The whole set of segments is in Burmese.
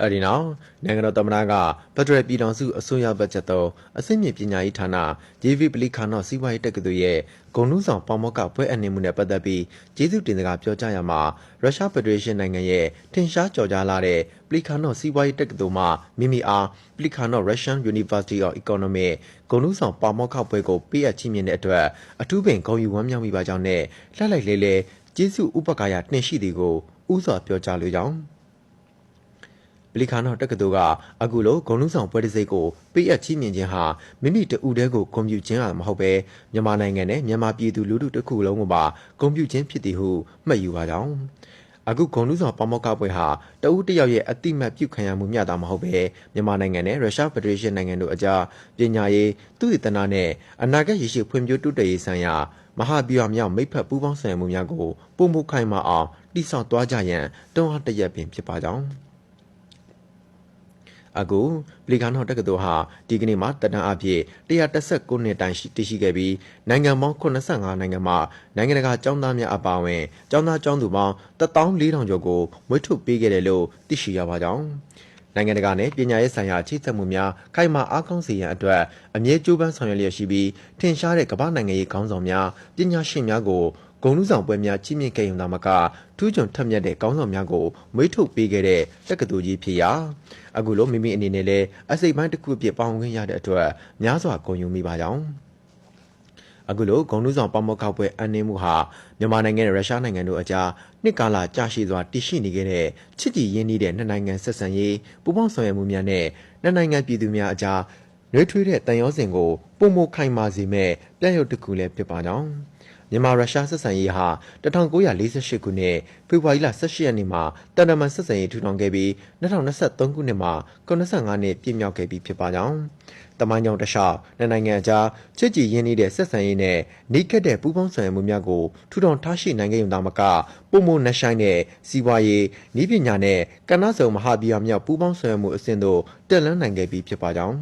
အဲဒီနောက်နိုင်ငံတော်သမ္မတကဖက်ဒရယ်ပြည်ထောင်စုအစိုးရဘတ်ဂျက်တော်အစိမ့်မြင့်ပညာရေးဌာန JV ပလီခါနော့စီးပွားရေးတက္ကသိုလ်ရဲ့ဂုဏ်ထူးဆောင်ပေါမောက္ခဘွဲ့အပ်နှင်းမှုနဲ့ပတ်သက်ပြီးကျေးဇူးတင်စကားပြောကြားရမှာရုရှားဖက်ဒရေးရှင်းနိုင်ငံရဲ့ထင်ရှားကျော်ကြားလာတဲ့ပလီခါနော့စီးပွားရေးတက္ကသိုလ်မှမိမိအားပလီခါနော့ Russian University of Economics ဂုဏ်ထူးဆောင်ပေါမောက္ခဘွဲ့ကိုပေးအပ်ချီးမြှင့်တဲ့အတွက်အထူးပင်ဂုဏ်ယူဝမ်းမြောက်မိပါကြောင်းနဲ့လှလိုက်လဲလဲကျေးဇူးဥပက္ခရာတင်ရှိသည်ကိုဥစွာပြောကြားလိုကြောင်းပလီခါနော့တက္ကသိုလ်ကအခုလိုဂုဏ်ထူးဆောင်ပွဲတစ်စိတ်ကိုပေးအပ်ချီးမြှင့်ခြင်းဟာမိမိတဦးတည်းကိုဂုဏ်ပြုခြင်းဟာမဟုတ်ပဲမြန်မာနိုင်ငံနဲ့မြန်မာပြည်သူလူထုတစ်ခုလုံးကိုပါဂုဏ်ပြုခြင်းဖြစ်သည်ဟုမှတ်ယူပါကြောင်းအခုဂုဏ်ထူးဆောင်ပေါမောက္ခပွဲဟာတဦးတစ်ယောက်ရဲ့အတိမတ်ပြုခံရမှုမျှတာမဟုတ်ပဲမြန်မာနိုင်ငံနဲ့ရုရှားဖက်ဒရေးရှင်းနိုင်ငံတို့အကြားပညာရေးသုတေသနနဲ့အနာဂတ်ရရှိဖွံ့ဖြိုးတိုးတက်ရေးဆိုင်ရာမဟာဗျူဟာမြောက်မိတ်ဖက်ပူးပေါင်းဆောင်ရွက်မှုများကိုပုံမှုခိုင်မာအောင်တည်ဆောက်သွားကြရန်တွန်းအားတရက်ပင်ဖြစ်ပါကြောင်းအခုပလီခါနော့တက္ကသိုလ်ဟာဒီကနေ့မှာတက်တန်းအဖြစ်119နှစ်တိုင်တည်ရှိခဲ့ပြီးနိုင်ငံပေါင်း85နိုင်ငံမှနိုင်ငံတကာကျောင်းသားများအပါအဝင်ကျောင်းသားကျောင်းသူပေါင်း14000ကျော်ကိုမွေးထုတ်ပေးခဲ့တယ်လို့သိရှိရပါကြောင်းနိုင်ငံတကာနဲ့ပညာရေးဆိုင်ရာချိတ်ဆက်မှုများခိုင်မာအားကောင်းစေရန်အတွက်အမြဲကြိုးပမ်းဆောင်ရွက်လျက်ရှိပြီးထင်ရှားတဲ့ကမ္ဘာနိုင်ငံရေးခေါင်းဆောင်များပညာရှင်များကိုဂုဏ်ထူးဆောင်ပွဲများချီးမြှင့်ခဲ့ရုံသာမကထူးချွန်ထက်မြက်တဲ့ခေါင်းဆောင်များကိုမွေးထုတ်ပေးခဲ့တဲ့တက္ကသိုလ်ကြီးဖြစ်ရာအခုလိုမိမိအနေနဲ့လည်းအစိတ်ပိုင်းတစ်ခုအဖြစ်ပေါဝင်ခွင့်ရတဲ့အတွက်များစွာဂုဏ်ယူမိပါကြောင်းအခုလိုဂုဏ်ထူးဆောင်ပေါမောက္ခပွဲအပ်နှင်းမှုဟာမြန်မာနိုင်ငံနဲ့ရုရှားနိုင်ငံတို့အကြားနှစ်ကာလကြာရှည်စွာတည်ရှိနေခဲ့တဲ့ချစ်ကြည်ရင်းနှီးတဲ့နှစ်နိုင်ငံဆက်ဆံရေးပူးပေါင်းဆောင်ရွက်မှုများနဲ့နှစ်နိုင်ငံပြည်သူများအကြားနှွေးထွေးတဲ့တန်ရောစင်ကိုပုံမခိုင်မာစေမဲ့ပြရုပ်တစ်ခုလည်းဖြစ်ပါကြောင်းမြန်မာရုရှားဆက်ဆံရေးဟာ1948ခုနှစ်ဖေဖော်ဝါရီလ18ရက်နေ့မှာတန်တမန်ဆက်ဆံရေးထူထောင်ခဲ့ပြီး2023ခုနှစ်မှာ85နှစ်ပြည့်မြောက်ခဲ့ပြီးဖြစ်ပါကြောင်းတမိုင်းကြောင်တခြားနှစ်နိုင်ငံအကြားချစ်ကြည်ရင်းနှီးတဲ့ဆက်ဆံရေးနဲ့နှိကက်တဲ့ပူးပေါင်းဆောင်ရွက်မှုများကိုထူထောင်ထားရှိနိုင်ခဲ့ရုံသာမကပုံမနှဆိုင်တဲ့စီးပွားရေးနည်းပညာနဲ့ကဏ္ဍစုံမဟာဗျူဟာမြောက်ပူးပေါင်းဆောင်ရွက်မှုအဆင့်သို့တက်လှမ်းနိုင်ခဲ့ပြီးဖြစ်ပါကြောင်း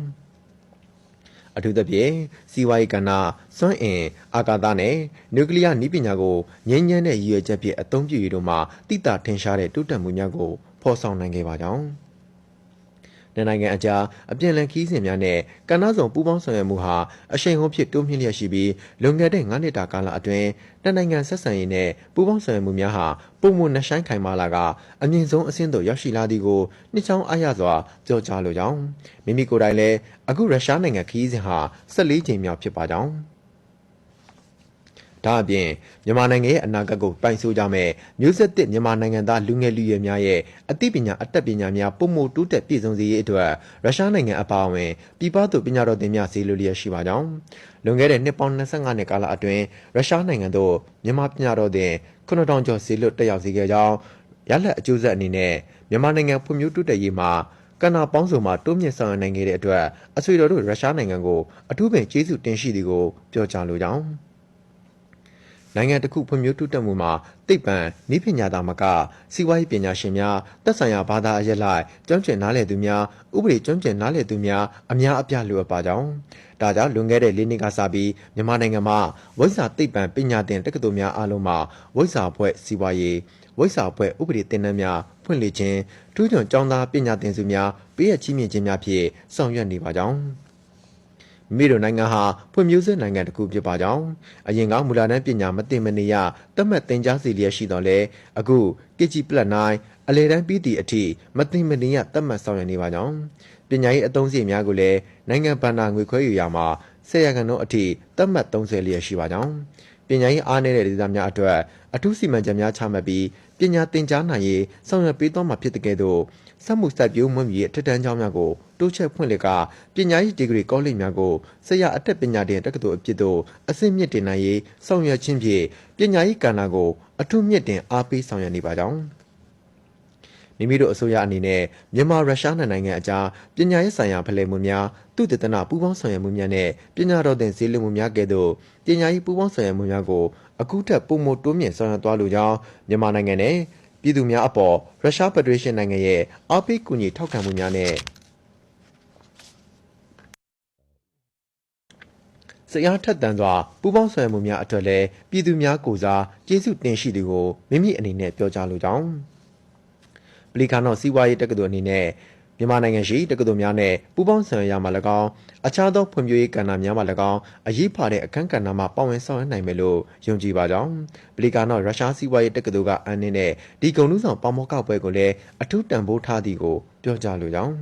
အထူးသဖြင့်စီးပွားရေးကဏ္ဍစွမ်းအင်အာကာသနဲ့နျူကလ িয়ার နည်းပညာကိုငြိမ်းချမ်းတဲ့ရည်ရွယ်ချက်ဖြင့်အသုံးပြုရတို့မှာတိကျထင်ရှားတဲ့တိုးတက်မှုများကိုဖော်ဆောင်နိုင်ခဲ့ပါကြောင်းနိုင်ငံအကြားအပြန်လည်ခီးစဉ်များနဲ့ကဏ္ဍစုံပူးပေါင်းဆောင်ရွက်မှုဟာအရှိန်ဟုန်ဖြစ်တိုးမြင့်လျက်ရှိပြီးလွန်ခဲ့တဲ့9နှစ်တာကာလအတွင်းနိုင်ငံဆက်ဆံရေးနဲ့ပူးပေါင်းဆောင်ရွက်မှုများဟာပုံမနှဆိုင်ခိုင်မာလာကအမြင့်ဆုံးအဆင့်သို့ရောက်ရှိလာသည်ကိုနှစ်ချောင်းအားရစွာပြောကြားလိုကြောင်းမိမိကိုယ်တိုင်လည်းအခုရုရှားနိုင်ငံခီးစဉ်ဟာ14ကြိမ်မြောက်ဖြစ်ပါကြောင်းဒါအပြင်မြန်မာနိုင်ငံရဲ့အနာဂတ်ကိုပိုင်ဆိုးကြမဲ့မျိုးဆက်သစ်မြန်မာနိုင်ငံသားလူငယ်လူရွယ်များရဲ့အသိပညာအတတ်ပညာများပုံမှုတိုးတက်ပြည့်စုံစေရေးအတွက်ရုရှားနိုင်ငံအပါအဝင်ပြည်ပသို့ပညာတော်သင်များဈေးလိုလျက်ရှိပါကြောင်းလွန်ခဲ့တဲ့နှစ်ပေါင်း25နှစ်ကာလအတွင်းရုရှားနိုင်ငံသို့မြန်မာပညာတော်သင်9000ကျော်ဈေးလွတ်တက်ရောက်စေခဲ့ကြောင်းရလဒ်အကျိုးဆက်အနေနဲ့မြန်မာနိုင်ငံဖွံ့ဖြိုးတိုးတက်ရေးမှာကဏ္ဍပေါင်းစုံမှာတိုးမြင့်ဆောင်ရွက်နိုင်ခဲ့တဲ့အတွက်အဆွေတော်တို့ရုရှားနိုင်ငံကိုအထူးပင်ကျေးဇူးတင်ရှိသည်ကိုပြောကြားလိုကြောင်းနိုင်ငံတစ်ခုဖွံ့ဖြိုးတိုးတက်မှုမှာသိပ္ပံနည်းပညာသာမကစီးပွားရေးပညာရှင်များသက်ဆိုင်ရာဘာသာအရက်လိုက်ကျွမ်းကျင်နားလည်သူများဥပဒေကျွမ်းကျင်နားလည်သူများအများအပြားလိုအပ်ပါကြောင်းဒါကြောင့်လွန်ခဲ့တဲ့၄နှစ်ကစပြီးမြန်မာနိုင်ငံမှာဝိဇ္ဇာသိပ္ပံပညာသင်တက္ကသိုလ်များအားလုံးမှာဝိဇ္ဇာဘွဲ့စီးပွားရေးဝိဇ္ဇာဘွဲ့ဥပဒေသင်တန်းများဖွင့်လှစ်ခြင်းထူးချွန်ကျောင်းသားပညာသင်စုများပေးအပ်ချီးမြှင့်ခြင်းများဖြင့်ဆောင်ရွက်နေပါကြောင်းမိတို့နိုင်ငံဟာဖွံ့ဖြိုးဆဲနိုင်ငံတစ်ခုဖြစ်ပါကြောင်းအရင်ကမူလတန်းပညာမသင်မနေရသတ်မှတ်သင်ကြားစီလျက်ရှိတော့လဲအခု KG+9 အလယ်တန်းပြီးသည့်အထိမသင်မနေရသတ်မှတ်ဆောင်ရွက်နေပါကြောင်းပညာရေးအသုံးစရိတ်များကိုလည်းနိုင်ငံဘဏ္ဍာငွေခွဲယူရာမှာ10%အထိသတ်မှတ်သုံးစွဲလျက်ရှိပါကြောင်းပညာရေးအားနည်းတဲ့ဒေသများအတွက်အထူးစီမံချက်များချမှတ်ပြီးပညာသင်ကြားနိုင်ရေးဆောင်ရွက်ပေးသွားမှာဖြစ်တဲ့ကဲ့သို့စက်မှုစိုက်ပျိုးမွေးမြူရေးထက်တန်းကျောင်းများကိုတိုးချဲ့ဖွင့်လှစ်ကပညာရေးဒီဂရီကောလိပ်များကိုဆရာအထက်ပညာတင်တက္ကသိုလ်အဖြစ်သို့အဆင့်မြင့်တင်နိုင်ရေးဆောင်ရွက်ခြင်းဖြင့်ပညာရေးကဏ္ဍကိုအထူးမြင့်တင်အားပေးဆောင်ရွက်နေပါကြောင်းမိမိတို့အစိုးရအနေနဲ့မြန်မာရုရှားနိုင်ငံအကြားပညာရေးဆိုင်ရာဖလှယ်မှုများသုတေသနပူးပေါင်းဆောင်ရွက်မှုများနဲ့ပညာတော်သင်ဈေးလွှင့်မှုများကဲ့သို့ပညာရေးပူးပေါင်းဆောင်ရွက်မှုများကိုအခုထက်ပိုမိုတိုးမြင့်ဆောင်ရွက်သွားလိုကြောင်းမြန်မာနိုင်ငံနဲ့ပြည်သူများအပေါ်ရုရှားဖက်ဒရေးရှင်းနိုင်ငံရဲ့အားပေးကူညီထောက်ခံမှုများနဲ့စိတ်အားထက်သန်စွာပူးပေါင်းဆောင်ရွက်မှုများအတွက်လည်းပြည်သူများကိုစားကျေးဇူးတင်ရှိသူကိုမိမိအနေနဲ့ပြောကြားလိုကြောင်းပ လီခါနော့စီးပွားရေးတက္ကသိုလ်အနေနဲ့မြန်မာနိုင်ငံရှိတက္ကသိုလ်များနဲ့ပူးပေါင်းဆောင်ရွက်ရမှာ၎င်းအခြားသောဖွံ့ဖြိုးရေးကဏ္ဍများမှာ၎င်းအရေးပါတဲ့အခန်းကဏ္ဍမှာပါဝင်ဆောင်ရွက်နိုင်မယ်လို့ယုံကြည်ပါကြောင်းပလီကာနော့ရုရှားစီးပွားရေးတက္ကသိုလ်ကအန်းနဲ့ဒီဂုဏ်ထူးဆောင်ပေါမောကပွဲကိုလည်းအထူးတန်ဖိုးထားသည်ကိုပြောကြားလိုကြောင်း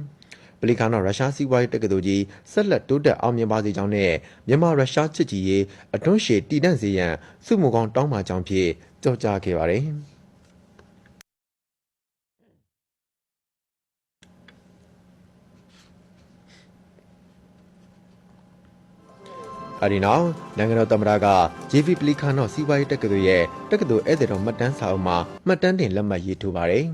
ပလီကာနော့ရုရှားစီးပွားရေးတက္ကသိုလ်ကြီးဆက်လက်တိုးတက်အောင်မြင်ပါစေကြောင်းနဲ့မြန်မာရုရှားချစ်ကြည်ရေးအတွန်းရှည်တည်တံ့စေရန်စုမှုကောင်းတောင်းပန်ကြောင်းဖြင့်ကြော်ကြားခဲ့ပါတယ်အဲဒီနောက်နိုင်ငံတော်သမ္မတက JV ပလီခါနော့စီးပွားရေးတက္ကသိုလ်ရဲ့တက္ကသိုလ်ဧည့်သည်တော်မှတ်တမ်းစာအုပ်မှာမှတ်တမ်းတင်လက်မှတ်ရေးထိုးပါတယ်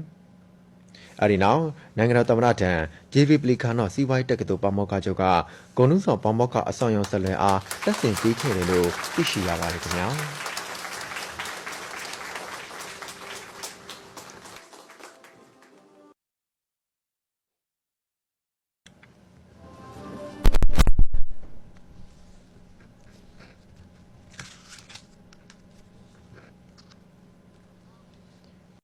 ။အဲဒီနောက်နိုင်ငံတော်သမ္မတထံ JV ပလီခါနော့စီးပွားရေးတက္ကသိုလ်ပါမောက္ခချုပ်ကဂုဏ်ထူးဆောင်ပါမောက္ခအဆောင်ရောင်ဆက်လွယ်အားတက်ဆင်ပေးခဲ့တယ်လို့သိရှိရပါတယ်ခင်ဗျာ။